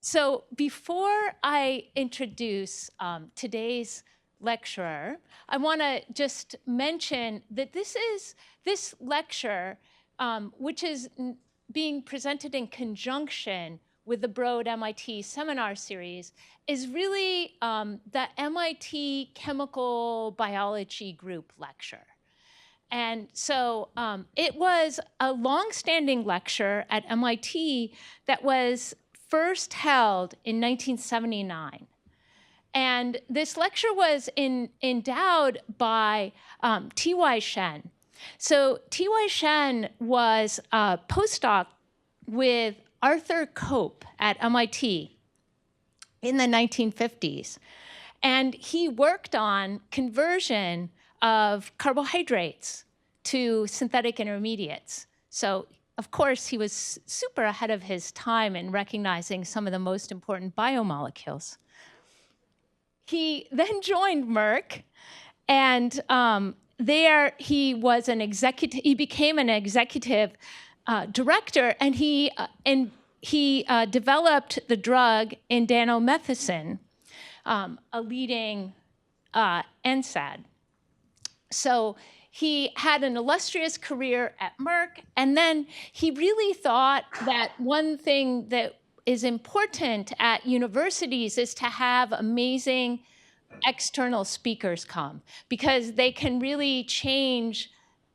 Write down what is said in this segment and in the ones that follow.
So before I introduce today's lecturer, I want to just mention that this lecture, which is being presented in conjunction with the Broad MIT seminar series, is really the MIT Chemical Biology Group lecture. And so it was a long-standing lecture at MIT that was first held in 1979. And this lecture was endowed by T.Y. Shen. So T.Y. Shen was a postdoc with Arthur Cope at MIT in the 1950s. And he worked on conversion of carbohydrates to synthetic intermediates. So of course, he was super ahead of his time in recognizing some of the most important biomolecules. He then joined Merck, and there he was an executive. He became an executive director, and he developed the drug indomethacin, a leading NSAID. So he had an illustrious career at Merck, and then he really thought that one thing that is important at universities is to have amazing external speakers come, because they can really change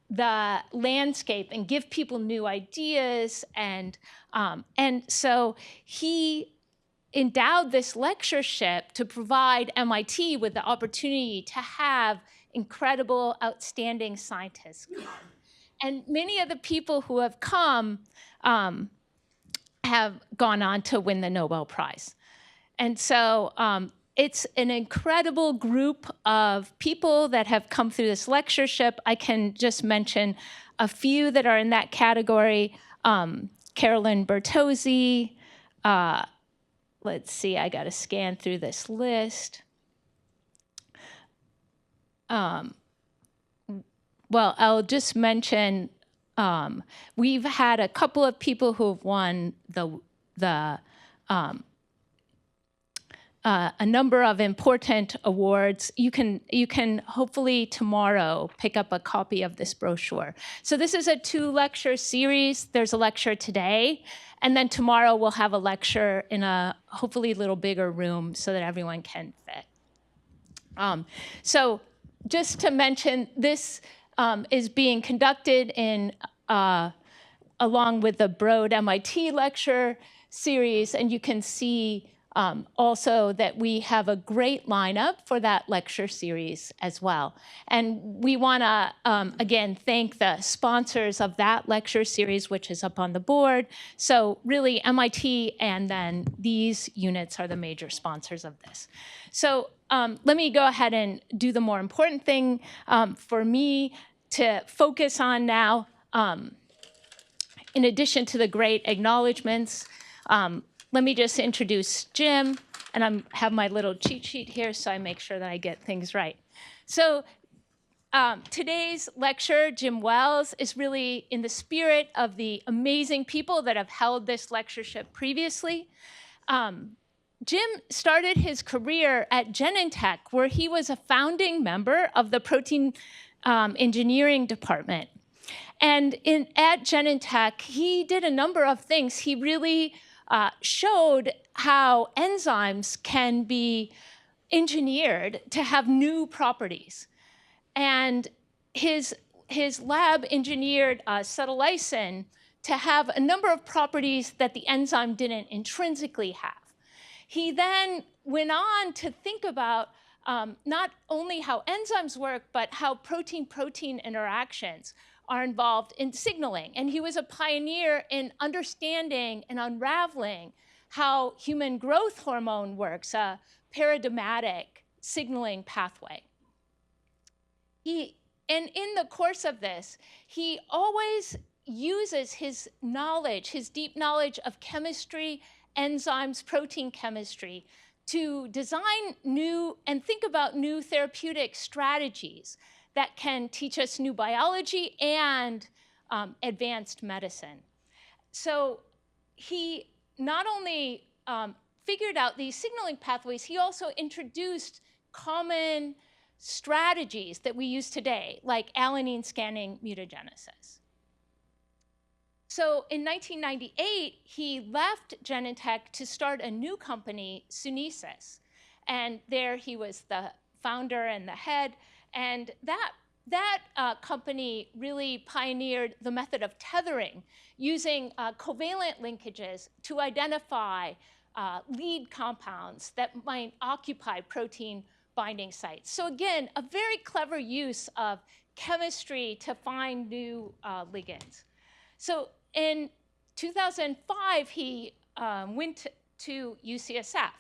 the landscape and give people new ideas. And so he endowed this lectureship to provide MIT with the opportunity to have incredible, outstanding scientists come. And many of the people who have come have gone on to win the Nobel Prize. And so it's an incredible group of people that have come through this lectureship. I can just mention a few that are in that category. Carolyn Bertozzi. Let's see, I got to scan through this list. Well, I'll just mention we've had a couple of people who have won a number of important awards. You can hopefully tomorrow pick up a copy of this brochure. So this is a 2-lecture series. There's a lecture today, and then tomorrow we'll have a lecture in a hopefully little bigger room so that everyone can fit. So just to mention, this is being conducted in along with the Broad MIT lecture series, and you can see also that we have a great lineup for that lecture series as well. And we want to, again, thank the sponsors of that lecture series, which is up on the board. So really, MIT and then these units are the major sponsors of this. So let me go ahead and do the more important thing for me to focus on now. In addition to the great acknowledgments, let me just introduce Jim, and I have my little cheat sheet here so I make sure that I get things right. So today's lecturer, Jim Wells, is really in the spirit of the amazing people that have held this lectureship previously. Jim started his career at Genentech, where he was a founding member of the protein engineering department. And at Genentech, he did a number of things. He really showed how enzymes can be engineered to have new properties. And his lab engineered cetylysin to have a number of properties that the enzyme didn't intrinsically have. He then went on to think about not only how enzymes work, but how protein-protein interactions are involved in signaling. And he was a pioneer in understanding and unraveling how human growth hormone works, a paradigmatic signaling pathway. And in the course of this, he always uses his knowledge, his deep knowledge of chemistry, enzymes, protein chemistry, to design new and think about new therapeutic strategies that can teach us new biology and advanced medicine. So he not only figured out these signaling pathways, he also introduced common strategies that we use today, like alanine scanning mutagenesis. So in 1998, he left Genentech to start a new company, Sunesis. And there he was the founder and the head. And that company really pioneered the method of tethering using covalent linkages to identify lead compounds that might occupy protein binding sites. So again, a very clever use of chemistry to find new ligands. So in 2005, he went to UCSF.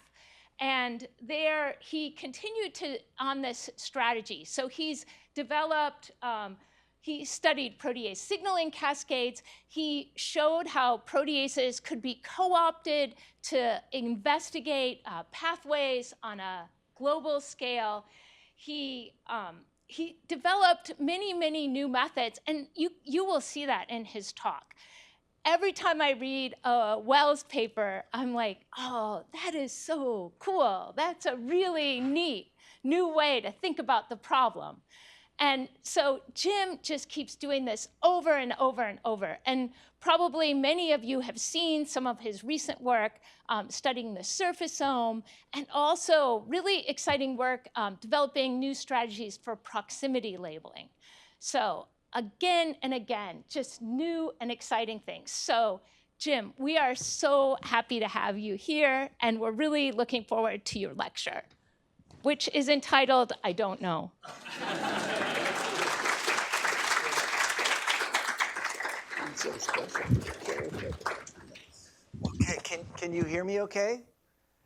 And there he continued on this strategy. So he's developed, he studied protease signaling cascades. He showed how proteases could be co-opted to investigate pathways on a global scale. He developed many, many new methods, and you will see that in his talk. Every time I read a Wells paper, I'm like, oh, that is so cool. That's a really neat new way to think about the problem. And so Jim just keeps doing this over and over and over. And probably many of you have seen some of his recent work studying the surfaceome, and also really exciting work developing new strategies for proximity labeling. So again and again, just new and exciting things. So Jim, we are so happy to have you here, and we're really looking forward to your lecture, which is entitled, I Don't Know. So special. Okay, can you hear me okay?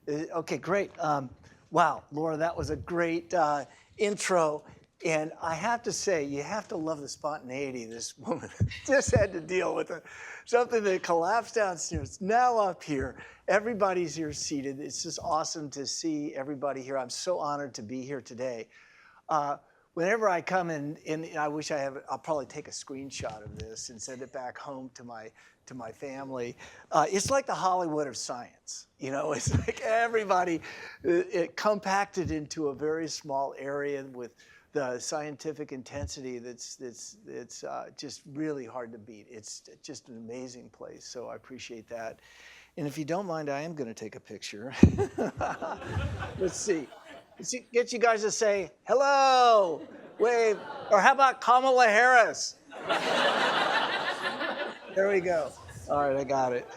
Okay, great. Wow, Laura, that was a great intro. And I have to say, you have to love the spontaneity this woman just had to deal with. Something that collapsed downstairs, now up here. Everybody's here seated. It's just awesome to see everybody here. I'm so honored to be here today. Whenever I come in, I wish I'll probably take a screenshot of this and send it back home to my family. It's like the Hollywood of science. You know, it's like everybody compacted into a very small area with the scientific intensity that's just really hard to beat. It's just an amazing place, so I appreciate that. And if you don't mind, I am going to take a picture. Let's see. Get you guys to say, hello, wave, or how about Kamala Harris? There we go. All right, I got it.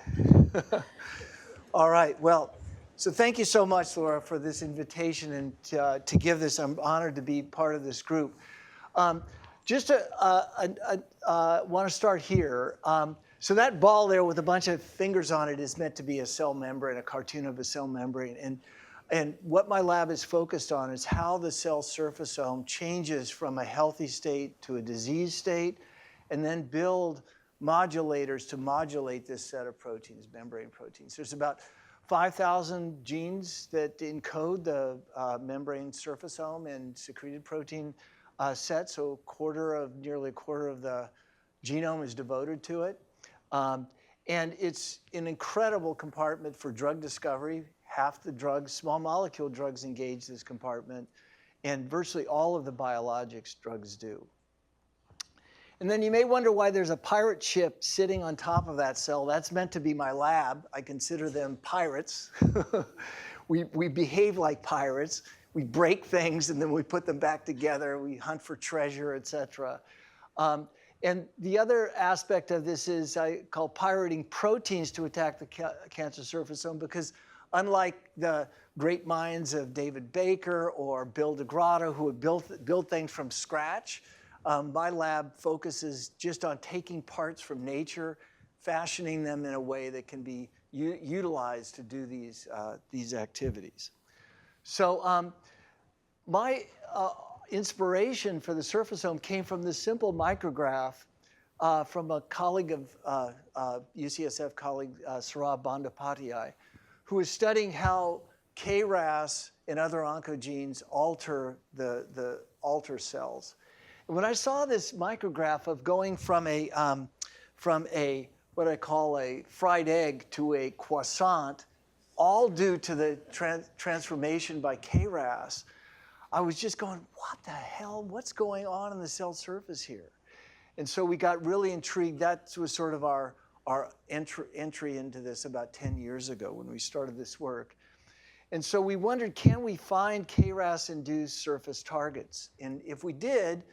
All right, well, so thank you so much, Laura, for this invitation and to give this. I'm honored to be part of this group. Just want to start here. So that ball there with a bunch of fingers on it is meant to be a cell membrane, a cartoon of a cell membrane. And what my lab is focused on is how the cell surfaceome changes from a healthy state to a disease state, and then build modulators to modulate this set of proteins, membrane proteins. There's about 5,000 genes that encode the membrane surfaceome and secreted protein set, so nearly a quarter of the genome is devoted to it. And it's an incredible compartment for drug discovery. Half the drugs, small molecule drugs, engage this compartment, and virtually all of the biologics drugs do. And then you may wonder why there's a pirate ship sitting on top of that cell. That's meant to be my lab. I consider them pirates. We behave like pirates. We break things and then we put them back together. We hunt for treasure, et cetera. And the other aspect of this is I call pirating proteins to attack the cancer surfaceome, because unlike the great minds of David Baker or Bill DeGrotto, who would build things from scratch, my lab focuses just on taking parts from nature, fashioning them in a way that can be utilized to do these activities. So my inspiration for the surfaceome came from this simple micrograph from a colleague of UCSF colleague, Saurabh Bandyopadhyay, who was studying how KRAS and other oncogenes alter alter cells. And when I saw this micrograph of going from a what I call a fried egg to a croissant, all due to the transformation by KRAS, I was just going, what the hell? What's going on in the cell surface here? And so we got really intrigued. That was sort of our entry into this about 10 years ago when we started this work. And so we wondered, can we find KRAS-induced surface targets? And if we did,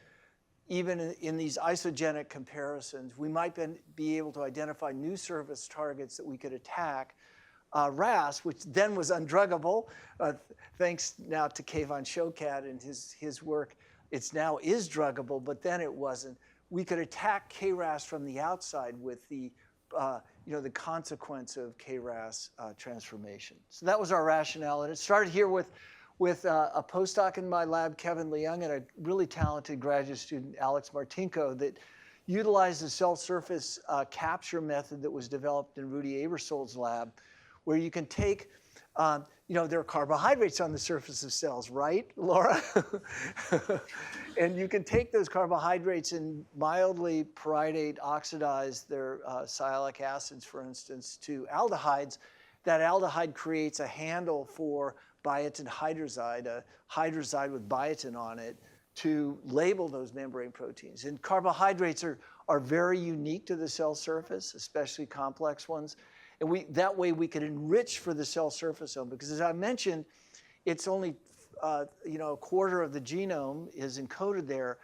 even in these isogenic comparisons, we might be able to identify new surface targets that we could attack. RAS, which then was undruggable, thanks now to Keyvan Shokat and his work, it's now is druggable, but then it wasn't. We could attack KRAS from the outside with the the consequence of KRAS transformation. So that was our rationale, and it started here with a postdoc in my lab, Kevin Leung, and a really talented graduate student, Alex Martinko, that utilized the cell surface capture method that was developed in Rudy Aebersold's lab, where you can take, there are carbohydrates on the surface of cells, right, Laura? And you can take those carbohydrates and mildly peridate, oxidize their sialic acids, for instance, to aldehydes. That aldehyde creates a handle for biotin hydrazide, a hydrazide with biotin on it, to label those membrane proteins. And carbohydrates are very unique to the cell surface, especially complex ones. And that way we could enrich for the cell surfaceome, because as I mentioned, it's only a quarter of the genome is encoded there,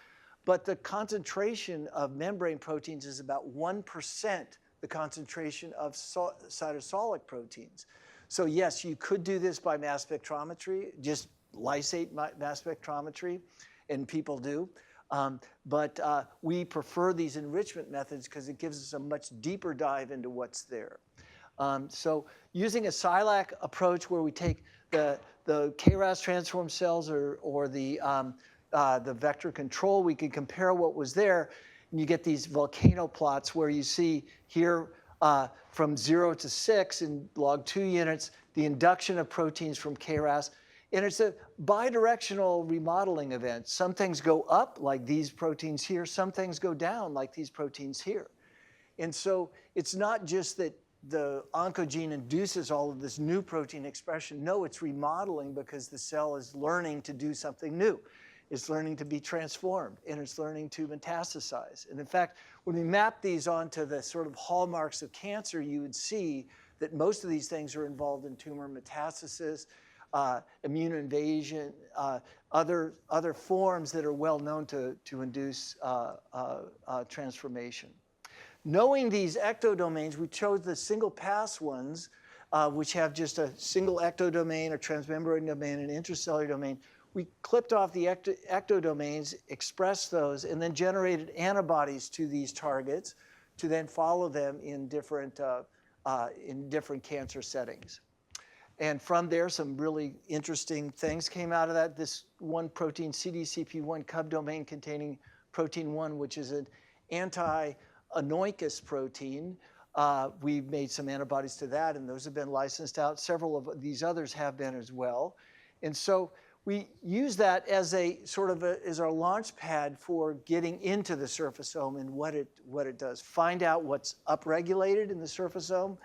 but the concentration of membrane proteins is about 1% the concentration of cytosolic proteins. So yes, you could do this by mass spectrometry, just lysate mass spectrometry, and people do. But we prefer these enrichment methods because it gives us a much deeper dive into what's there. So using a SILAC approach where we take the KRAS transformed cells or the vector control, we can compare what was there, and you get these volcano plots where you see here from 0 to 6 in log 2 units, the induction of proteins from KRAS. And it's a bidirectional remodeling event. Some things go up, like these proteins here. Some things go down, like these proteins here. And so it's not just that the oncogene induces all of this new protein expression. No, it's remodeling because the cell is learning to do something new. It's learning to be transformed, and it's learning to metastasize. And in fact, when we map these onto the sort of hallmarks of cancer, you would see that most of these things are involved in tumor metastasis, immune invasion, other forms that are well known to induce transformation. Knowing these ectodomains, we chose the single pass ones, which have just a single ectodomain, a transmembrane domain, an intracellular domain. We clipped off the ectodomains, expressed those, and then generated antibodies to these targets to then follow them in different cancer settings. And from there, some really interesting things came out of that. This one protein, CDCP1 cub domain containing protein 1, which is an anti-anoicus protein. We've made some antibodies to that, and those have been licensed out. Several of these others have been as well. And so we use that as a sort of as our launch pad for getting into the surfaceome and what it does. Find out what's upregulated in the surfaceome.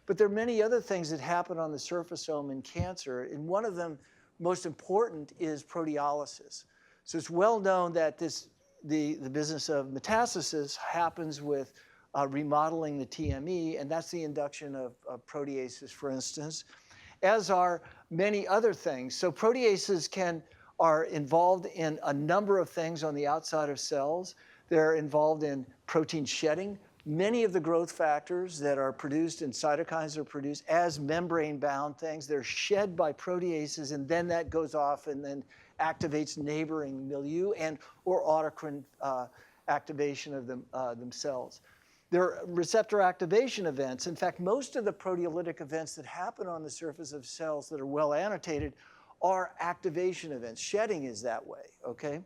But there are many other things that happen on the surfaceome in cancer, and one of them, most important, is proteolysis. So it's well known that the business of metastasis happens with remodeling the TME, and that's the induction of proteases, for instance, as are many other things. So proteases are involved in a number of things on the outside of cells. They're involved in protein shedding. Many of the growth factors that are produced in cytokines are produced as membrane-bound things. They're shed by proteases, and then that goes off and then activates neighboring milieu or autocrine activation of themselves. There are receptor activation events. In fact, most of the proteolytic events that happen on the surface of cells that are well annotated are activation events. Shedding is that way, okay?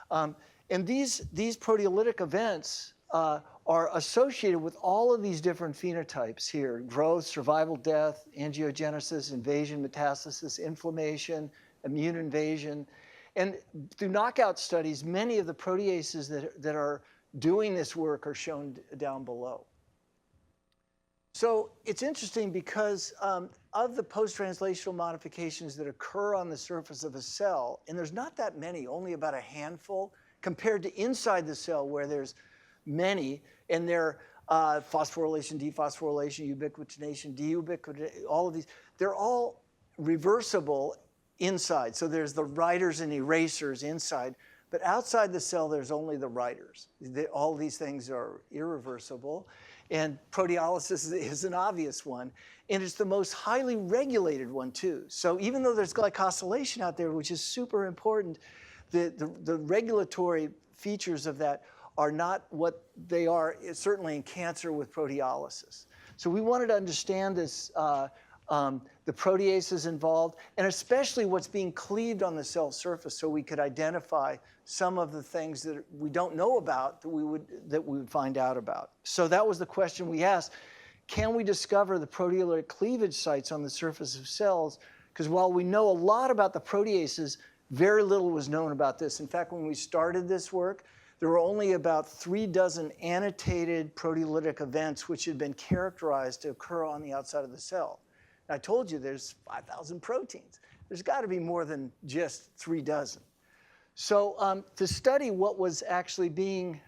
And these proteolytic events are associated with all of these different phenotypes here: growth, survival, death, angiogenesis, invasion, metastasis, inflammation, immune invasion. And through knockout studies, many of the proteases that are doing this work are shown down below. So it's interesting because of the post-translational modifications that occur on the surface of a cell, and there's not that many, only about a handful, compared to inside the cell where there's many, and they're phosphorylation, dephosphorylation, ubiquitination, deubiquitination, all of these, they're all reversible inside. So there's the writers and erasers inside, but outside the cell, there's only the writers. All these things are irreversible, and proteolysis is an obvious one, and it's the most highly regulated one too. So even though there's glycosylation out there, which is super important, the regulatory features of that are not what they are, certainly in cancer with proteolysis. So we wanted to understand this, the proteases involved, and especially what's being cleaved on the cell surface, so we could identify some of the things that we don't know about that we would find out about. So that was the question we asked. Can we discover the proteolytic cleavage sites on the surface of cells? Because while we know a lot about the proteases, very little was known about this. In fact, when we started this work, there were only about 36 annotated proteolytic events which had been characterized to occur on the outside of the cell. And I told you there's 5,000 proteins. There's got to be more than just 36. So to study what was actually being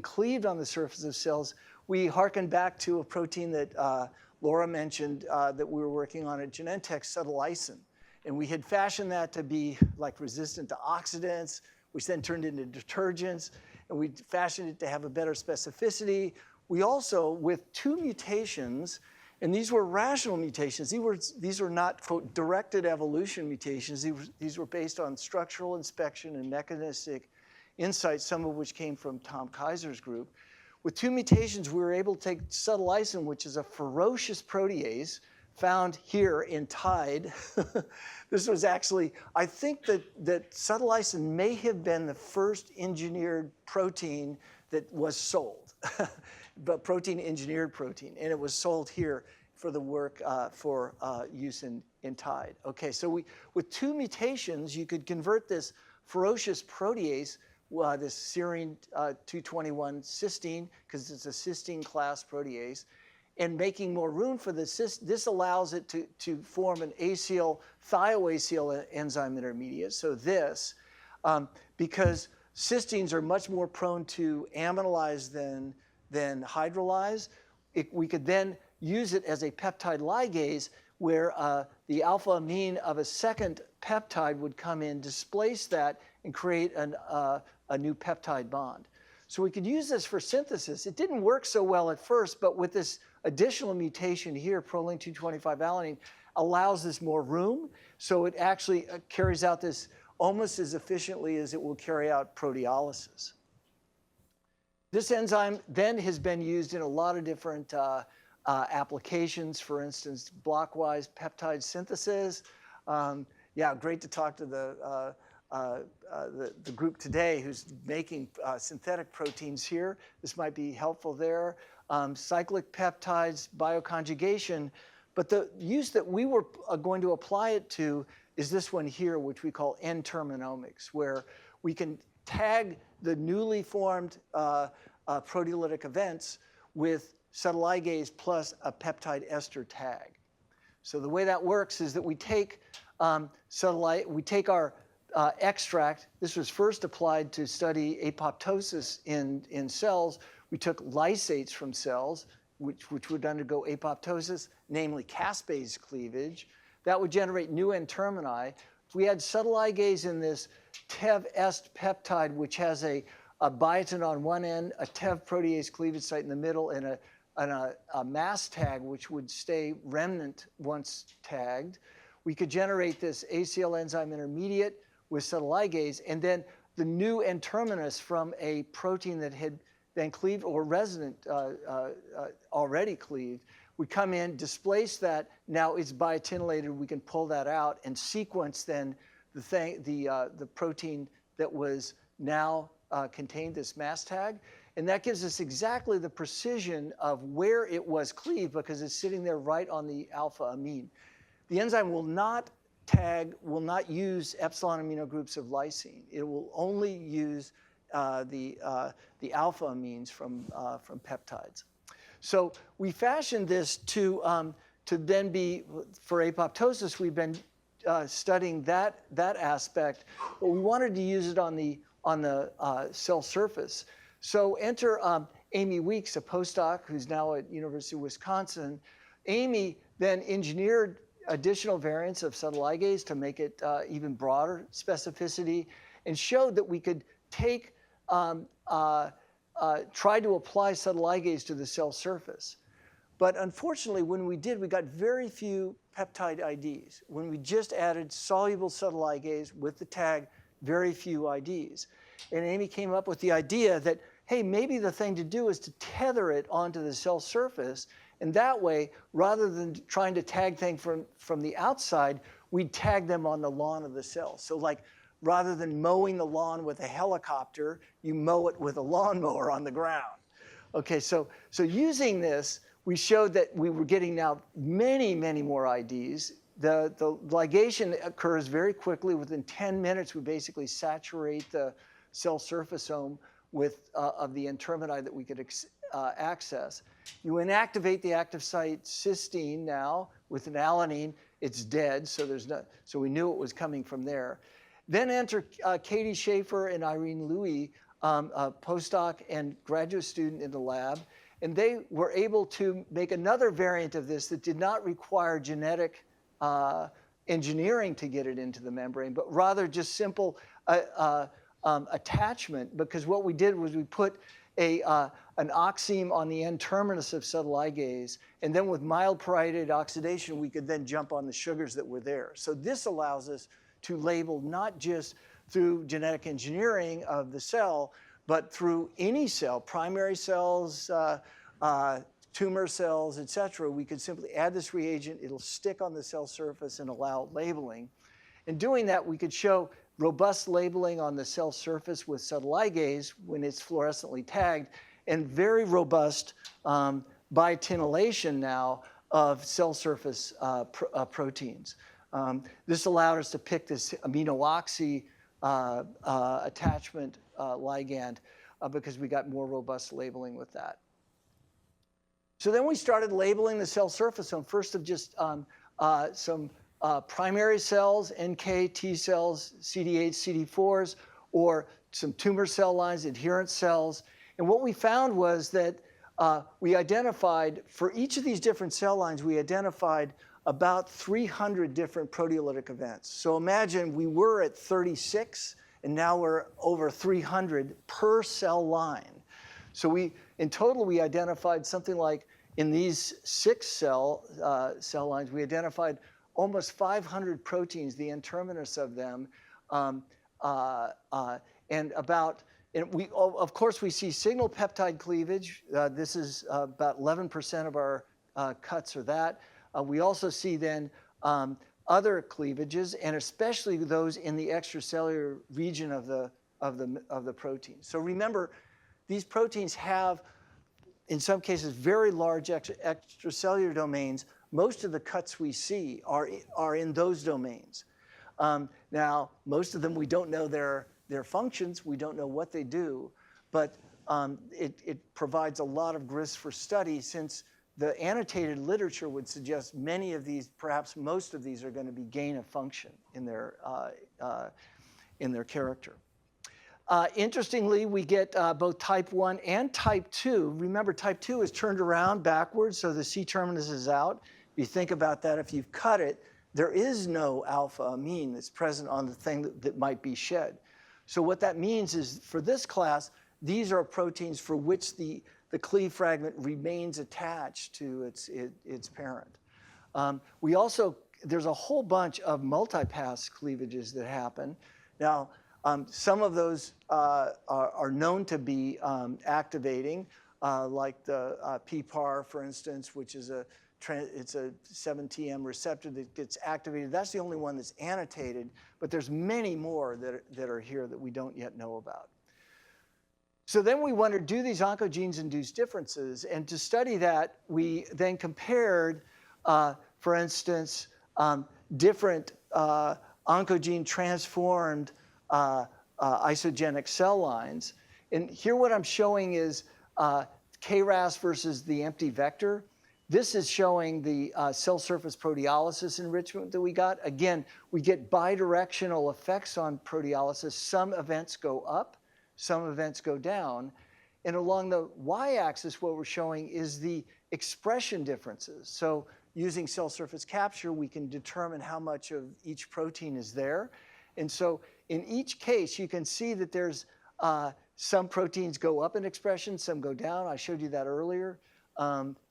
cleaved on the surface of cells, we hearkened back to a protein that Laura mentioned that we were working on at Genentech, Proteolysis. And we had fashioned that to be like resistant to oxidants, which then turned into detergents, and we fashioned it to have a better specificity. We also, with 2 mutations, and these were rational mutations. These were not, quote, directed evolution mutations. These were based on structural inspection and mechanistic insights, some of which came from Tom Kaiser's group. With 2 mutations, we were able to take Proteolysis, which is a ferocious protease found here in Tide. This was actually, I think that Proteolysis may have been the first engineered protein that was sold, but engineered protein, and it was sold here for the work for use in Tide. Okay, so with 2 mutations, you could convert this ferocious protease, this serine 221 cysteine, because it's a cysteine class protease, and making more room for this allows it to form an acyl, thioacyl enzyme intermediate. So this, because cysteines are much more prone to amylolyze than hydrolyze, we could then use it as a peptide ligase where the alpha amine of a second peptide would come in, displace that, and create a new peptide bond. So we could use this for synthesis. It didn't work so well at first, but with this additional mutation here, proline 225 alanine, allows this more room. So it actually carries out this almost as efficiently as it will carry out proteolysis. This enzyme then has been used in a lot of different applications, for instance, blockwise peptide synthesis. Yeah, great to talk to the group today who's making synthetic proteins here. This might be helpful there. Cyclic peptides, bioconjugation. But the use that we were going to apply it to is this one here, which we call N-terminomics, where we can tag the newly formed proteolytic events with acetyligase plus a peptide ester tag. So the way that works is that we take our extract. This was first applied to study apoptosis in cells. We took lysates from cells, which would undergo apoptosis, namely caspase cleavage. That would generate new N-termini. If we had acetyligase in this TEV-est peptide, which has a biotin on one end, a TEV protease cleavage site in the middle, and a mass tag, which would stay remnant once tagged, we could generate this acyl enzyme intermediate with acetyligase, and then the new N-terminus from a protein that had been cleaved or resident, already cleaved, would come in, displace that. Now it's biotinylated. We can pull that out and sequence then the protein that was now contained this mass tag. And that gives us exactly the precision of where it was cleaved because it's sitting there right on the alpha amine. The enzyme will not use epsilon amino groups of lysine. It will only use the alpha amines from peptides. So we fashioned this to to then be, for apoptosis, we've been studying that aspect, but we wanted to use it on the cell surface. So enter Amy Weeks, a postdoc who's now at University of Wisconsin. Amy then engineered additional variants of subtle ligase to make it even broader specificity, and showed that we could take, try to apply subtle ligase to the cell surface. But unfortunately, when we did, we got very few peptide IDs. When we just added soluble subtle ligase with the tag, very few IDs. And Amy came up with the idea that, hey, maybe the thing to do is to tether it onto the cell surface. And that way, rather than trying to tag things from the outside, we'd tag them on the lawn of the cell. So like, rather than mowing the lawn with a helicopter, you mow it with a lawnmower on the ground. Okay, so using this, we showed that we were getting now many, many more IDs. The ligation occurs very quickly. Within 10 minutes, we basically saturate the cell surfaceome with of the N-termini that we could access. You inactivate the active site cysteine now with an alanine. It's dead, so we knew it was coming from there. Then enter Katie Schaefer and Irene Louie, a postdoc and graduate student in the lab. And they were able to make another variant of this that did not require genetic engineering to get it into the membrane, but rather just simple attachment, because what we did was we put an oxime on the N-terminus of subtle ligase, and then with mild pyridate oxidation, we could then jump on the sugars that were there. So this allows us to label not just through genetic engineering of the cell, but through any cell, primary cells, tumor cells, et cetera. We could simply add this reagent, it'll stick on the cell surface and allow labeling. In doing that, we could show robust labeling on the cell surface with subtle ligase when it's fluorescently tagged, and very robust biotinylation now of cell surface proteins. This allowed us to pick this amino-oxy attachment ligand because we got more robust labeling with that. So then we started labeling the cell surfaceome, first of just some primary cells, NK, T cells, CD8, CD4s, or some tumor cell lines, adherent cells. And what we found was that we identified, for each of these different cell lines, we identified about 300 different proteolytic events. So imagine we were at 36, and now we're over 300 per cell line. So in total, we identified something like, in these 6 cell lines, we identified almost 500 proteins, the N-terminus of them, and of course, we see signal peptide cleavage. This is about 11% of our cuts are that. We also see then other cleavages, and especially those in the extracellular region of the protein. So remember, these proteins have, in some cases, very large extracellular domains. Most of the cuts we see are in those domains. Now, most of them, we don't know their functions. We don't know what they do, but it provides a lot of grist for study, since the annotated literature would suggest many of these, perhaps most of these, are going to be gain of function in their character. Interestingly, we get both type 1 and type 2. Remember, type 2 is turned around backwards, so the C-terminus is out. If you think about that, if you've cut it, there is no alpha amine that's present on the thing that might be shed. So what that means is, for this class, these are proteins for which the cleave fragment remains attached to its parent. There's a whole bunch of multipass cleavages that happen. Now, some of those are known to be activating, like the PPAR, for instance, which is it's a 7-TM receptor that gets activated. That's the only one that's annotated, but there's many more that are here that we don't yet know about. So then we wondered, do these oncogenes induce differences? And to study that, we then compared, for instance, different oncogene transformed isogenic cell lines. And here what I'm showing is KRAS versus the empty vector. This is showing the cell surface proteolysis enrichment that we got. Again, we get bidirectional effects on proteolysis. Some events go up, some events go down. And along the y-axis, what we're showing is the expression differences. So using cell surface capture, we can determine how much of each protein is there. And so in each case, you can see that there's some proteins go up in expression, some go down. I showed you that earlier.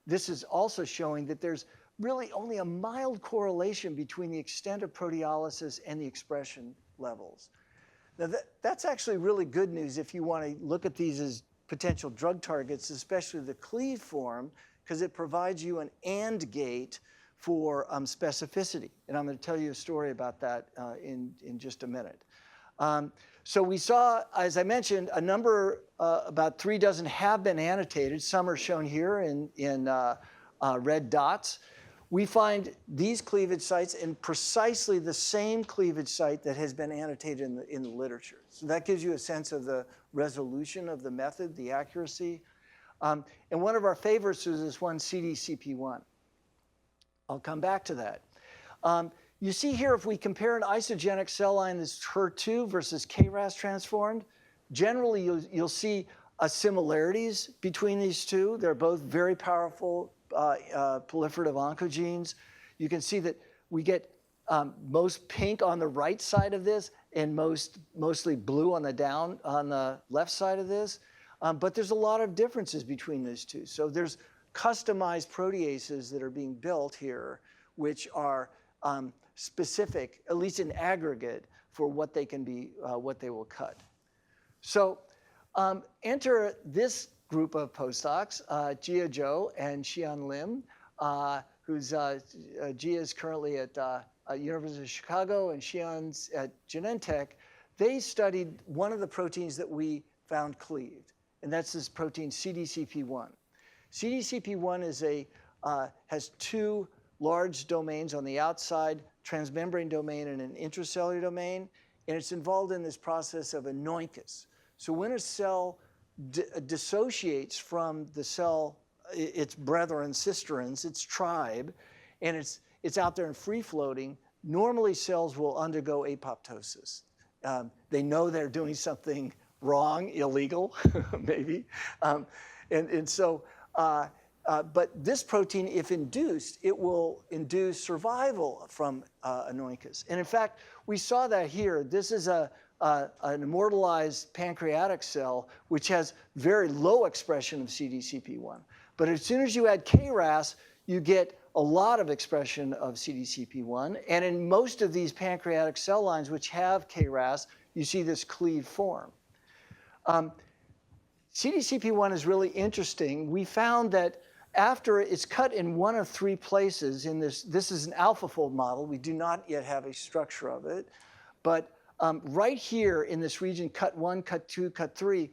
This is also showing that there's really only a mild correlation between the extent of proteolysis and the expression levels. Now that's actually really good news if you want to look at these as potential drug targets, especially the cleaved form, because it provides you an AND gate for specificity. And I'm going to tell you a story about that in just a minute. So we saw, as I mentioned, a number, about 3 dozen have been annotated. Some are shown here in red dots. We find these cleavage sites in precisely the same cleavage site that has been annotated in the literature. So that gives you a sense of the resolution of the method, the accuracy. And one of our favorites is this one, CDCP1. I'll come back to that. You see here, if we compare an isogenic cell line that's HER2 versus KRAS transformed, generally you'll see similarities between these two. They're both very powerful proliferative oncogenes. You can see that we get most pink on the right side of this and mostly blue on the left side of this. But there's a lot of differences between these two. So there's customized proteases that are being built here, which are specific, at least in aggregate, for what they can be, what they will cut. So enter this group of postdocs, Jia Zhou and Xian Lim, Jia is currently at University of Chicago and Xian's at Genentech. They studied one of the proteins that we found cleaved, and that's this protein CDCP1. CDCP1 is has 2 large domains on the outside, transmembrane domain and an intracellular domain, and it's involved in this process of anoinkis. So when a cell dissociates from the cell, its brethren, sisterins, its tribe, and it's out there and free-floating, normally cells will undergo apoptosis. They know they're doing something wrong, illegal, maybe. But this protein, if induced, it will induce survival from anoinkis. And in fact, we saw that here. This is an immortalized pancreatic cell, which has very low expression of CDCP1. But as soon as you add KRAS, you get a lot of expression of CDCP1. And in most of these pancreatic cell lines which have KRAS, you see this cleaved form. CDCP1 is really interesting. We found that after it's cut in one of 3 places in this is an AlphaFold model. We do not yet have a structure of it. But right here in this region, cut 1, cut 2, cut 3,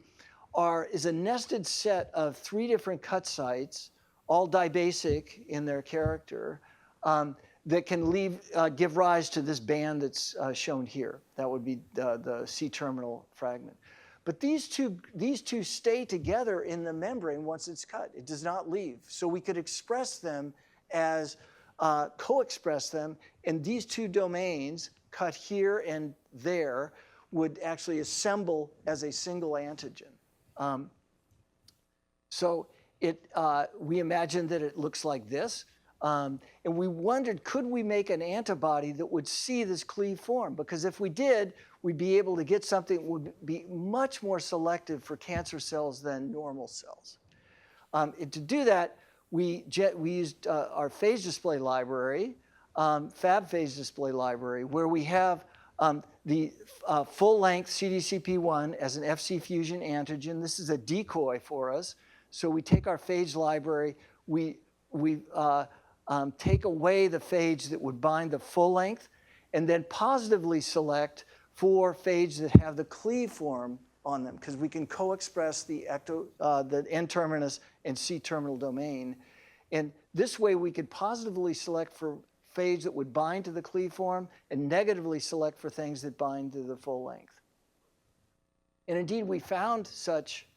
is a nested set of 3 different cut sites, all dibasic in their character, that can give rise to this band that's shown here. That would be the C-terminal fragment. But these two stay together in the membrane once it's cut. It does not leave. So we could express them as, co-express them, and these 2 domains, cut here and there, would actually assemble as a single antigen. So we imagined that it looks like this. And we wondered, could we make an antibody that would see this cleaved form? Because if we did, we'd be able to get something that would be much more selective for cancer cells than normal cells. And to do that, we used our phage display library, Fab phage display library, where we have the full-length CDCP1 as an Fc fusion antigen. This is a decoy for us. So we take our phage library, we take away the phage that would bind the full length, and then positively select for phage that have the cleave form on them, because we can co-express the N-terminus and C-terminal domain. And this way we could positively select for phage that would bind to the cleave form and negatively select for things that bind to the full length. And indeed, we found such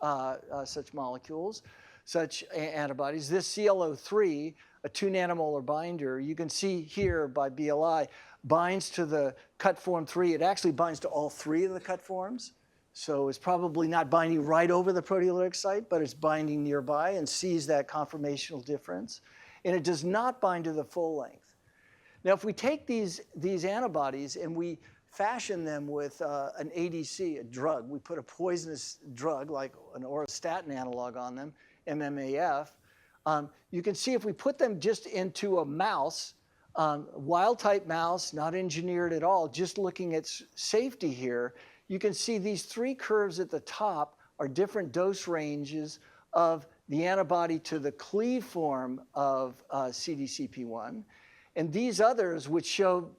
molecules, such antibodies. This CLO3 a 2 nanomolar binder, you can see here by BLI, binds to the cut form 3. It actually binds to all 3 of the cut forms. So it's probably not binding right over the proteolytic site, but it's binding nearby and sees that conformational difference. And it does not bind to the full length. Now, if we take these antibodies and we fashion them with an ADC, a drug, we put a poisonous drug like an auristatin analog on them, MMAF, you can see if we put them just into a mouse, wild-type mouse, not engineered at all, just looking at safety here, you can see these 3 curves at the top are different dose ranges of the antibody to the cleave form of CDCP1. And these others, which show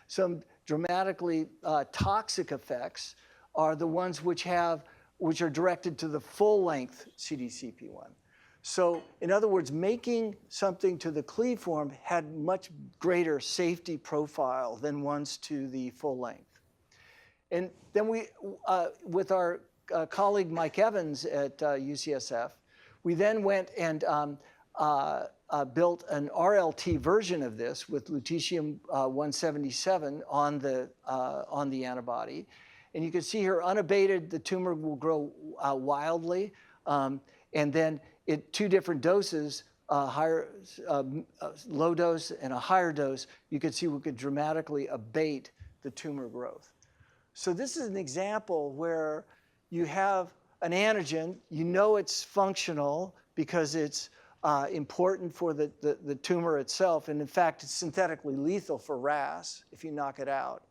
some dramatically toxic effects, are the ones which are directed to the full-length CDCP1. So in other words, making something to the cleave form had much greater safety profile than ones to the full length. And then we, with our colleague Mike Evans at UCSF, we then went and built an RLT version of this with lutetium-177 on the antibody. And you can see here, unabated, the tumor will grow wildly. And then at 2 different doses, low dose and a higher dose, you can see we could dramatically abate the tumor growth. So this is an example where you have an antigen, you know it's functional because it's important for the tumor itself, and in fact, it's synthetically lethal for RAS if you knock it out.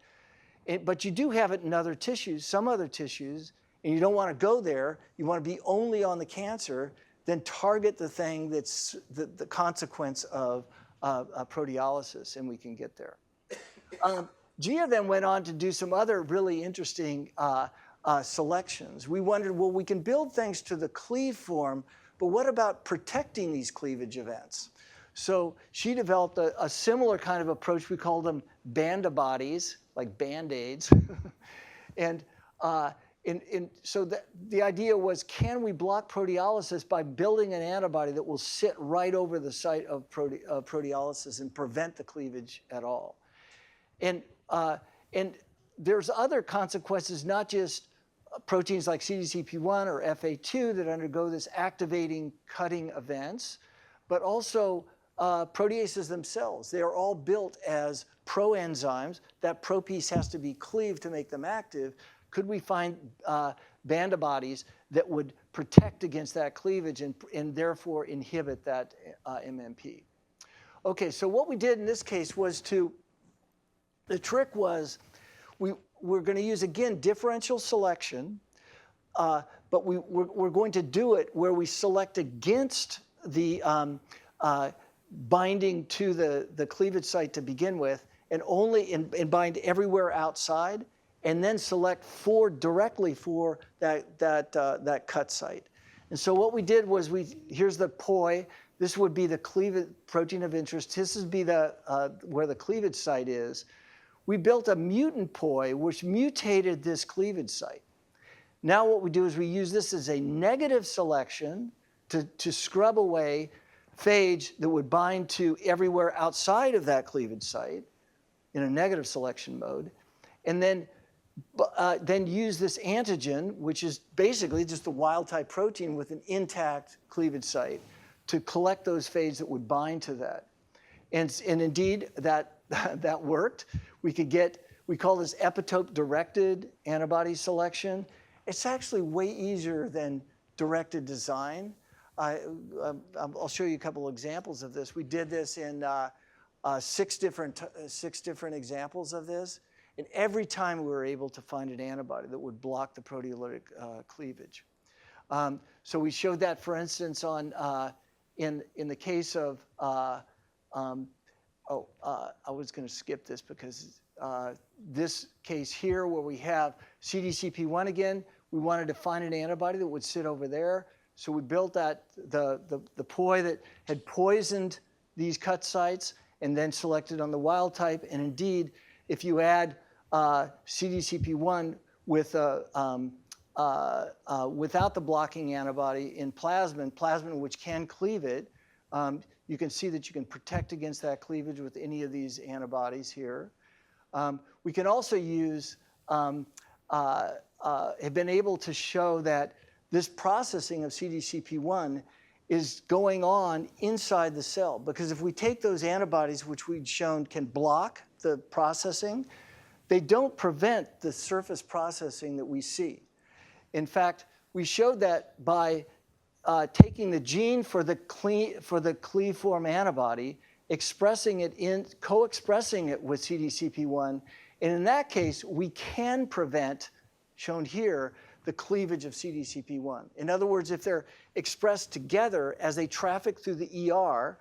But you do have it in other tissues, some other tissues, and you don't want to go there. You want to be only on the cancer, then target the thing that's the consequence of proteolysis, and we can get there. Gia then went on to do some other really interesting selections. We wondered, well, we can build things to the cleave form, but what about protecting these cleavage events? So she developed a similar kind of approach. We call them bandibodies, like Band-Aids. So the idea was, can we block proteolysis by building an antibody that will sit right over the site of proteolysis and prevent the cleavage at all? And there's other consequences, not just proteins like CDCP1 or FA2 that undergo this activating cutting events, but also proteases themselves. They are all built as proenzymes. That pro piece has to be cleaved to make them active. Could we find bandibodies that would protect against that cleavage and therefore inhibit that MMP? Okay, so what we did in this case was the trick was we're going to use, again, differential selection, but we're going to do it where we select against the binding to the cleavage site to begin with, and only and bind everywhere outside, and then select directly for that cut site. And so what we did was here's the POI. This would be the cleavage protein of interest. This would be where the cleavage site is. We built a mutant POI which mutated this cleavage site. Now what we do is we use this as a negative selection to scrub away phage that would bind to everywhere outside of that cleavage site in a negative selection mode, and then use this antigen, which is basically just a wild-type protein with an intact cleavage site, to collect those phage that would bind to that. And indeed, that worked. We call this epitope-directed antibody selection. It's actually way easier than directed design. I'll show you a couple examples of this. We did this in 6 different examples of this. And every time we were able to find an antibody that would block the proteolytic cleavage. So we showed that, for instance, in the case of, I was going to skip this because this case here where we have CDCP1 again, we wanted to find an antibody that would sit over there. So we built the POI that had poisoned these cut sites and then selected on the wild type. And indeed, if you add CDCP1 with without the blocking antibody in plasmin which can cleave it, You can see that you can protect against that cleavage with any of these antibodies here. We can also use, have been able to show that this processing of CDCP1 is going on inside the cell. Because if we take those antibodies, which we'd shown can block the processing, they don't prevent the surface processing that we see. In fact, we showed that by taking the gene for the cleave-form antibody, expressing it co-expressing it with CDCP1, and in that case, we can prevent, shown here, the cleavage of CDCP1. In other words, if they're expressed together as they traffic through the ER,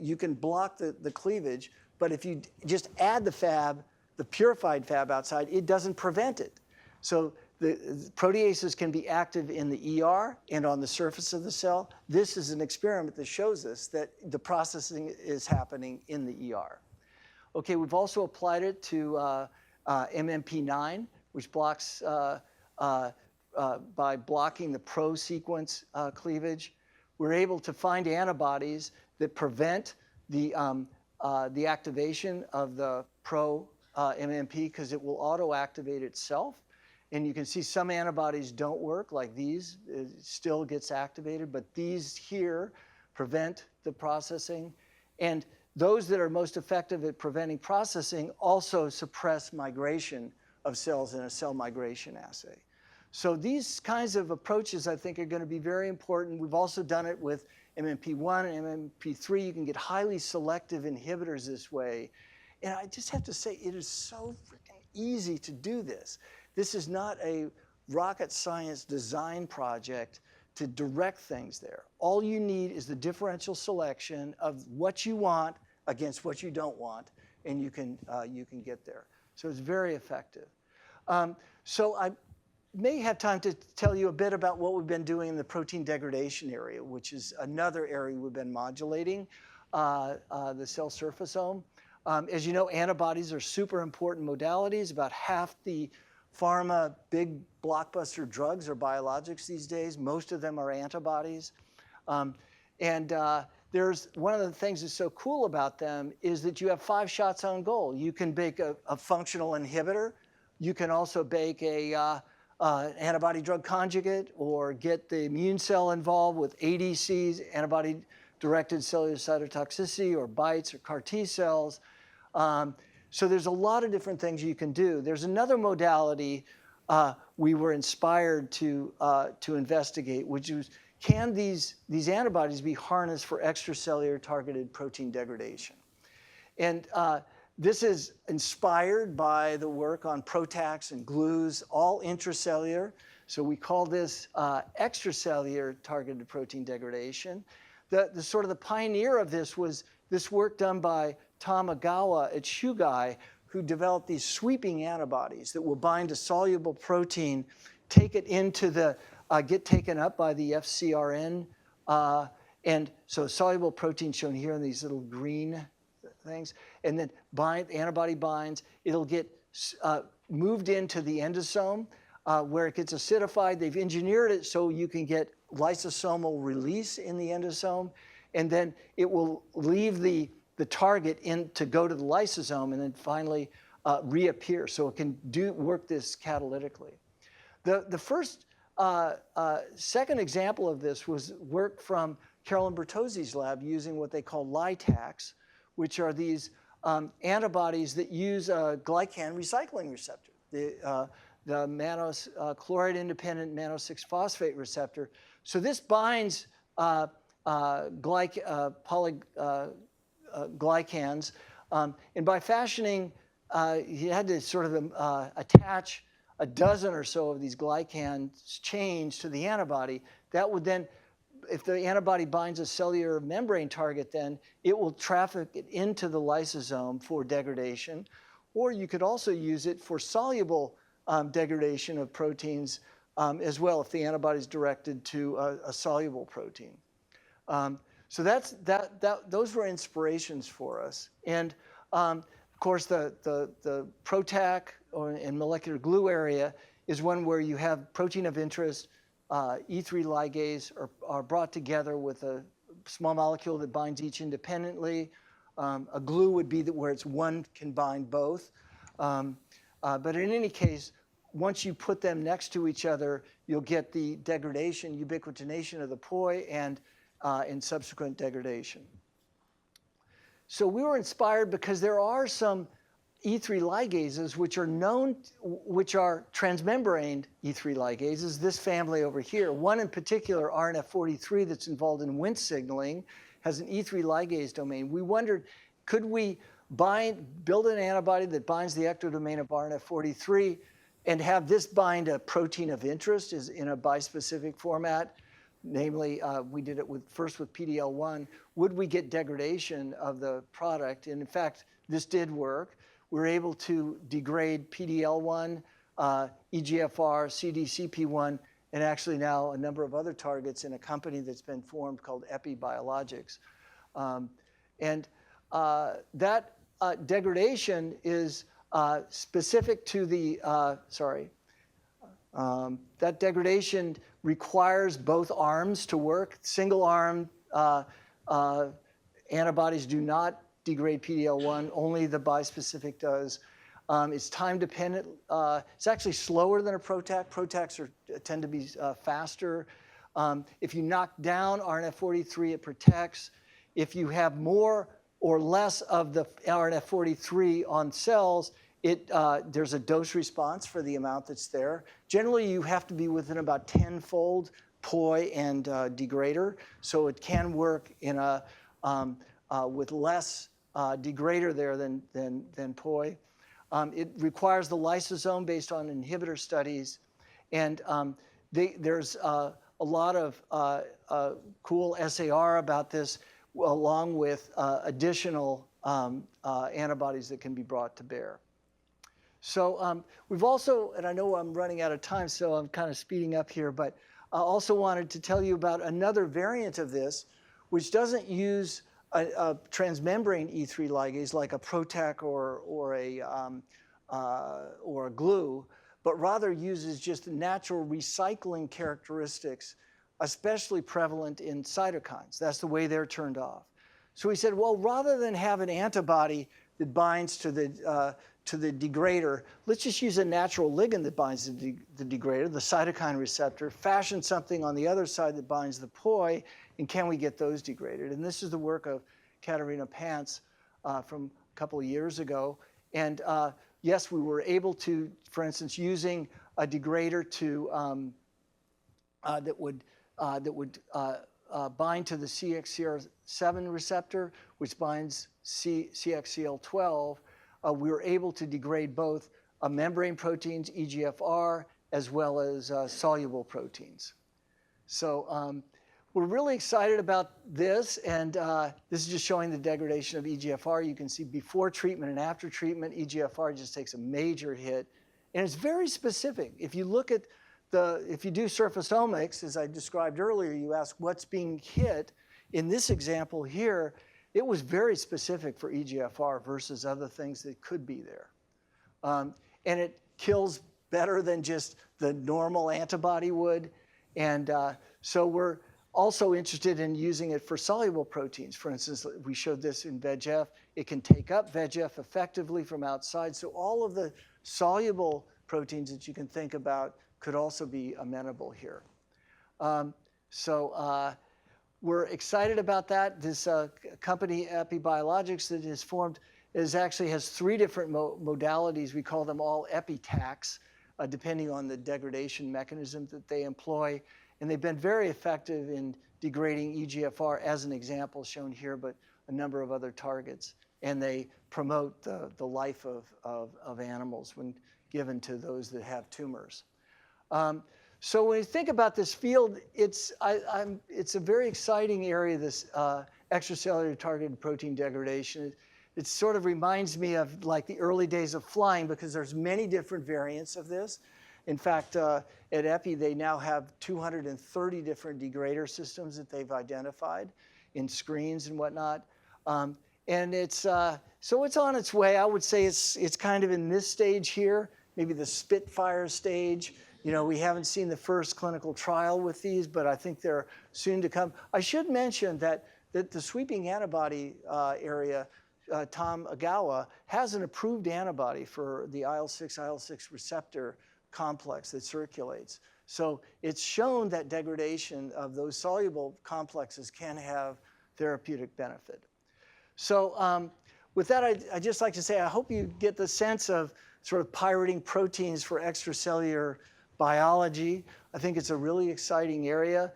you can block the cleavage, but if you just add the Fab, the purified Fab outside, it doesn't prevent it. So the proteases can be active in the ER and on the surface of the cell. This is an experiment that shows us that the processing is happening in the ER. Okay, we've also applied it to MMP9, which blocks, by blocking the pro-sequence cleavage. We're able to find antibodies that prevent the activation of the pro-MMP because it will auto-activate itself. And you can see some antibodies don't work, like these. It still gets activated, but these here prevent the processing. And those that are most effective at preventing processing also suppress migration of cells in a cell migration assay. So these kinds of approaches, I think, are going to be very important. We've also done it with MMP1 and MMP3. You can get highly selective inhibitors this way. And I just have to say, it is so freaking easy to do this. This is not a rocket science design project to direct things there. All you need is the differential selection of what you want against what you don't want, and you can get there. So it's very effective. So I may have time to tell you a bit about what we've been doing in the protein degradation area, which is another area we've been modulating, the cell surfaceome. As you know, antibodies are super important modalities. About half the pharma big blockbuster drugs are biologics these days. Most of them are antibodies. There's one of the things that's so cool about them is that you have 5 shots on goal. You can bake a functional inhibitor. You can also bake a antibody drug conjugate or get the immune cell involved with ADCs, antibody-directed cellular cytotoxicity, or BiTEs or CAR T cells. So there's a lot of different things you can do. There's another modality we were inspired to investigate, which is, can these antibodies be harnessed for extracellular targeted protein degradation? And this is inspired by the work on PROTACs and glues, all intracellular. So we call this extracellular targeted protein degradation. The sort of the pioneer of this was this work done by Tom Agawa at Chugai, who developed these sweeping antibodies that will bind to soluble protein, take it into the, get taken up by the FcRn. And so soluble protein shown here in these little green things, and then antibody binds. It'll get moved into the endosome where it gets acidified. They've engineered it so you can get lysosomal release in the endosome, and then it will leave the target in to go to the lysosome and then finally reappear. So it can work this catalytically. The first, second example of this was work from Carolyn Bertozzi's lab using what they call LITACs, which are these antibodies that use a glycan recycling receptor, the chloride-independent mannose-6-phosphate receptor. So this binds glycans, and by fashioning, he had to sort of attach a dozen or so of these glycans chains to the antibody. That would then, if the antibody binds a cellular membrane target, then it will traffic it into the lysosome for degradation. Or you could also use it for soluble degradation of proteins as well, if the antibody is directed to a soluble protein. So those were inspirations for us. And of course, the PROTAC and molecular glue area is one where you have protein of interest, E3 ligase are brought together with a small molecule that binds each independently. A glue would be where it's one can bind both. But in any case, once you put them next to each other, you'll get the degradation, ubiquitination of the POI and subsequent degradation. So we were inspired because there are some E3 ligases which are known, which are transmembrane E3 ligases, this family over here. One in particular, RNF43, that's involved in Wnt signaling, has an E3 ligase domain. We wondered, could we build an antibody that binds the ectodomain of RNF43 and have this bind a protein of interest is in a bispecific format? Namely, we did it first with PDL1. Would we get degradation of the product? And in fact, this did work. We were able to degrade PDL1, EGFR, CDCP1, and actually now a number of other targets in a company that's been formed called Biologics. That degradation is specific to the, that degradation requires both arms to work. Single arm antibodies do not degrade PDL1, only the bispecific does. It's time dependent. It's actually slower than a PROTAC. PROTACs tend to be faster. If you knock down RNF43, it protects. If you have more or less of the RNF43 on cells, there's a dose response for the amount that's there. Generally, you have to be within about 10-fold POI and degrader, so it can work in with less degrader there than POI. It requires the lysosome based on inhibitor studies, and there's a lot of cool SAR about this, along with additional antibodies that can be brought to bear. So we've also, and I know I'm running out of time, so I'm kind of speeding up here, but I also wanted to tell you about another variant of this, which doesn't use a transmembrane E3 ligase like a PROTAC or a glue, but rather uses just natural recycling characteristics, especially prevalent in cytokines. That's the way they're turned off. So we said, well, rather than have an antibody that binds to the degrader, let's just use a natural ligand that binds to the degrader, the cytokine receptor, fashion something on the other side that binds the POI, and can we get those degraded? And this is the work of Katarina Pantz from a couple of years ago. And yes, we were able to, for instance, using a degrader that would bind to the CXCR7 receptor, which binds CXCL12, we were able to degrade both membrane proteins, EGFR, as well as soluble proteins. So we're really excited about this, and this is just showing the degradation of EGFR. You can see before treatment and after treatment, EGFR just takes a major hit, and it's very specific. If you look at if you do surfaceomics, as I described earlier, you ask what's being hit. In this example here, it was very specific for EGFR versus other things that could be there. And it kills better than just the normal antibody would. And so we're also interested in using it for soluble proteins. For instance, we showed this in VEGF. It can take up VEGF effectively from outside. So all of the soluble proteins that you can think about could also be amenable here. We're excited about that. This company, Biologics, that is formed actually has 3 different modalities. We call them all epitacs, depending on the degradation mechanism that they employ. And they've been very effective in degrading EGFR, as an example shown here, but a number of other targets. And they promote the life of animals when given to those that have tumors. So when you think about this field, it's a very exciting area, this extracellular targeted protein degradation. It sort of reminds me of like the early days of flying, because there's many different variants of this. In fact, at Epi, they now have 230 different degrader systems that they've identified in screens and whatnot. And so it's on its way. I would say it's kind of in this stage here, maybe the Spitfire stage. You know, we haven't seen the first clinical trial with these, but I think they're soon to come. I should mention that that the sweeping antibody area, Tom Agawa has an approved antibody for the IL-6 receptor complex that circulates. So it's shown that degradation of those soluble complexes can have therapeutic benefit. So with that, I'd just like to say, I hope you get the sense of sort of pirating proteins for extracellular biology. I think it's a really exciting area.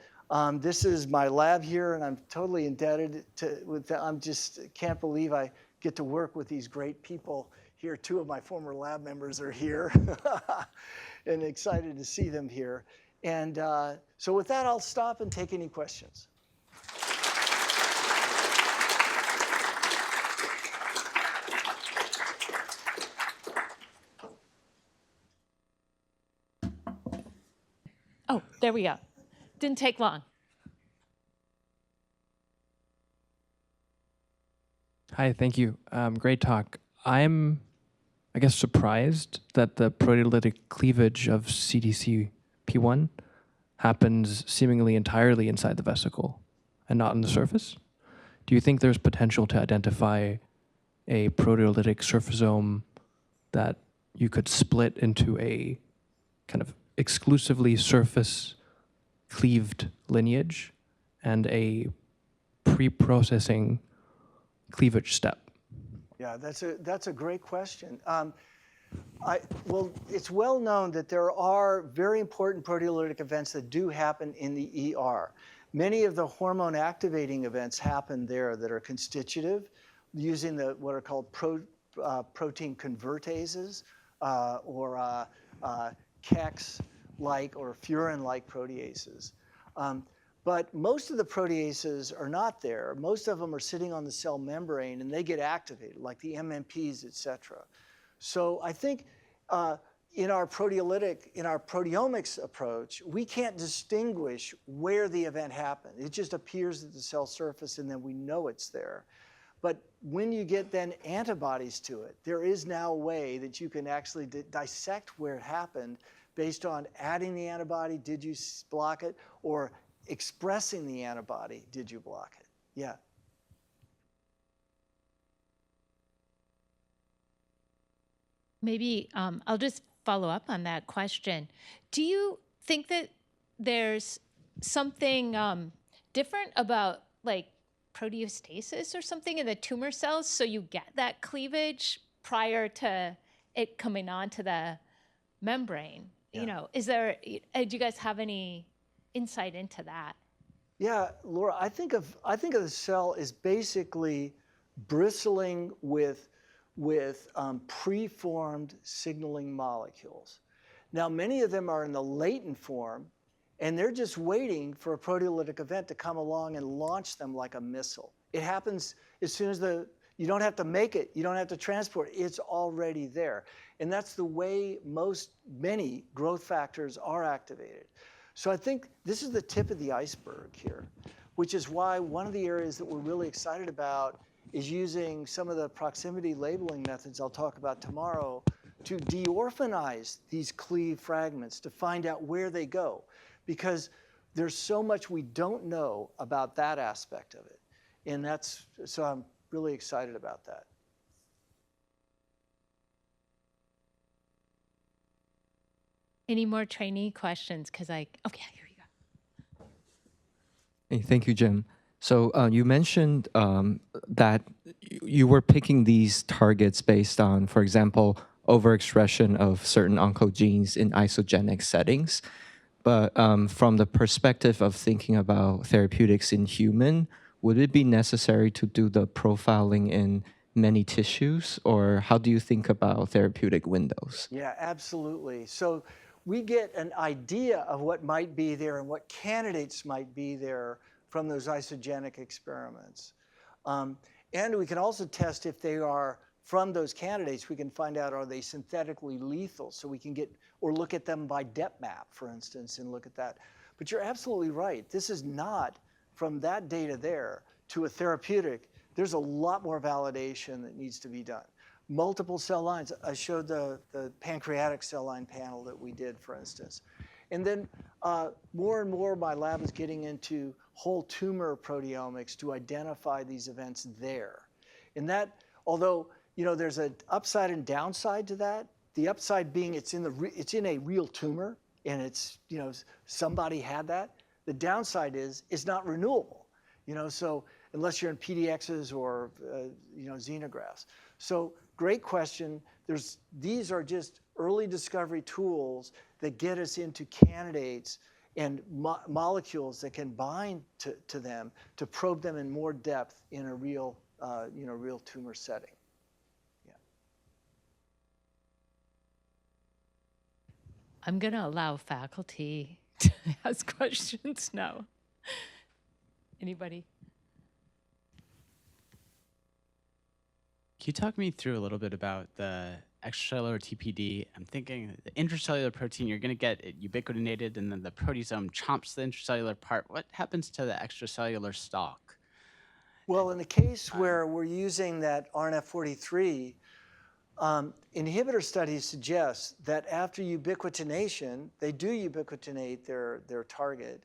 This is my lab here, and I'm totally indebted to, I just can't believe I get to work with these great people here. Two of my former lab members are here, and excited to see them here. And so with that, I'll stop and take any questions. Oh, there we go. Didn't take long. Hi, thank you. Great talk. I'm, I guess, surprised that the proteolytic cleavage of CDC-P1 happens seemingly entirely inside the vesicle and not on the surface. Do you think there's potential to identify a proteolytic surfaceome that you could split into a kind of exclusively surface cleaved lineage and a pre-processing cleavage step? Yeah, that's a great question. Well, it's well known that there are very important proteolytic events that do happen in the ER. Many of the hormone activating events happen there that are constitutive using what are called protein convertases or KEX-like or furin-like proteases. But most of the proteases are not there. Most of them are sitting on the cell membrane, and they get activated, like the MMPs, et cetera. So I think in our proteomics approach, we can't distinguish where the event happened. It just appears at the cell surface, and then we know it's there. But when you get then antibodies to it, there is now a way that you can actually dissect where it happened based on adding the antibody, did you block it, or expressing the antibody, did you block it? Yeah. Maybe I'll just follow up on that question. Do you think that there's something different about like proteostasis or something in the tumor cells so you get that cleavage prior to it coming onto the membrane? Yeah. You know, is there, do you guys have any insight into that? Yeah, Laura, I think of the cell as basically bristling with preformed signaling molecules. Now, many of them are in the latent form, and they're just waiting for a proteolytic event to come along and launch them like a missile. It happens as soon as you don't have to make it, you don't have to transport it, it's already there. And that's the way many growth factors are activated. So I think this is the tip of the iceberg here, which is why one of the areas that we're really excited about is using some of the proximity labeling methods I'll talk about tomorrow to deorphanize these cleaved fragments to find out where they go, because there's so much we don't know about that aspect of it. And so I'm really excited about that. Any more trainee questions? Because okay, here you go. Hey, thank you, Jim. So you mentioned that you were picking these targets based on, for example, overexpression of certain oncogenes in isogenic settings. But from the perspective of thinking about therapeutics in human, would it be necessary to do the profiling in many tissues, or how do you think about therapeutic windows? Yeah, absolutely. So we get an idea of what might be there and what candidates might be there from those isogenic experiments. And we can also test if they are from those candidates, we can find out, are they synthetically lethal? So we can get, or look at them by depth map, for instance, and look at that. But you're absolutely right. This is not from that data there to a therapeutic. There's a lot more validation that needs to be done. Multiple cell lines. I showed the pancreatic cell line panel that we did, for instance. And then more and more, my lab is getting into whole tumor proteomics to identify these events there. And that, although there's an upside and downside to that, the upside being it's in a real tumor, and it's somebody had that. The downside is it's not renewable, so unless you're in PDXs or xenografts. So great question. These are just early discovery tools that get us into candidates and molecules that can bind to them to probe them in more depth in a real real tumor setting. Yeah. I'm going to allow faculty to ask questions now. Anybody? Can you talk me through a little bit about the extracellular TPD? I'm thinking the intracellular protein, you're going to get it ubiquitinated, and then the proteasome chomps the intracellular part. What happens to the extracellular stalk? Well, in the case where we're using that RNF43, inhibitor studies suggest that after ubiquitination, they do ubiquitinate their target.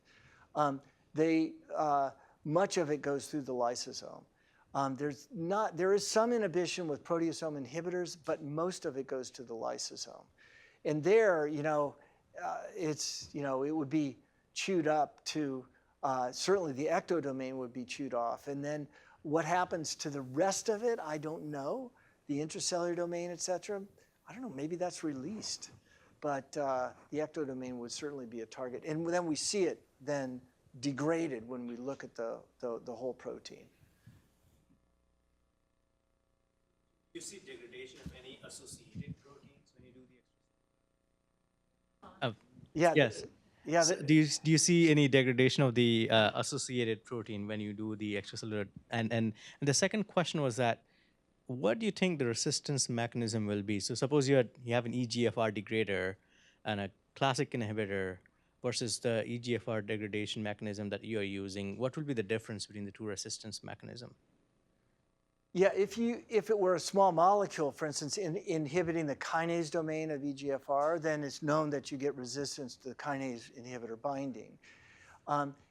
Much of it goes through the lysosome. There is some inhibition with proteasome inhibitors, but most of it goes to the lysosome. And there, it would be chewed up to, certainly the ectodomain would be chewed off. And then what happens to the rest of it, I don't know. The intracellular domain, et cetera, I don't know, maybe that's released. But the ectodomain would certainly be a target. And then we see it then degraded when we look at the whole protein. Do you see degradation of any associated proteins when you do the Yeah. Yes. Yeah. So do you see any degradation of the associated protein when you do the extracellular? And the second question was that, what do you think the resistance mechanism will be? So suppose you have an EGFR degrader and a classic inhibitor versus the EGFR degradation mechanism that you are using. What will be the difference between the two resistance mechanism? Yeah, if it were a small molecule, for instance, inhibiting the kinase domain of EGFR, then it's known that you get resistance to the kinase inhibitor binding.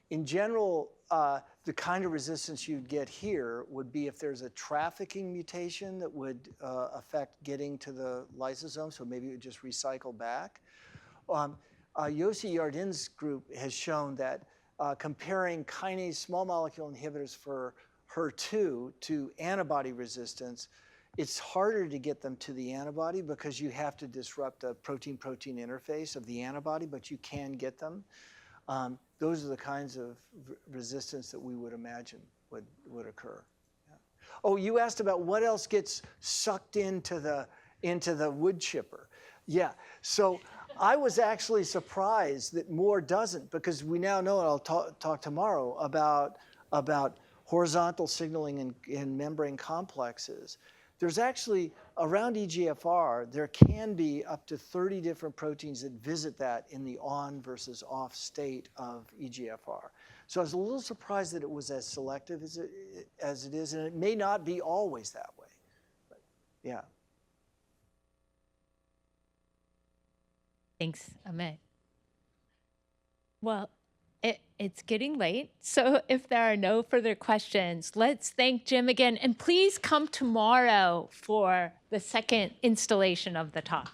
In general, the kind of resistance you'd get here would be if there's a trafficking mutation that would affect getting to the lysosome, so maybe it would just recycle back. Yossi Yardin's group has shown that comparing kinase small molecule inhibitors for HER2 to antibody resistance, it's harder to get them to the antibody because you have to disrupt the protein-protein interface of the antibody, but you can get them. Those are the kinds of resistance that we would imagine would occur. Yeah. Oh, you asked about what else gets sucked into the wood chipper. Yeah, so I was actually surprised that more doesn't, because we now know, and I'll talk tomorrow about horizontal signaling in membrane complexes. There's actually, around EGFR, there can be up to 30 different proteins that visit that in the on versus off state of EGFR. So I was a little surprised that it was as selective as it is, and it may not be always that way. But yeah. Thanks, Amit. Well, it's getting late, so if there are no further questions, let's thank Jim again, and please come tomorrow for the second installation of the talk.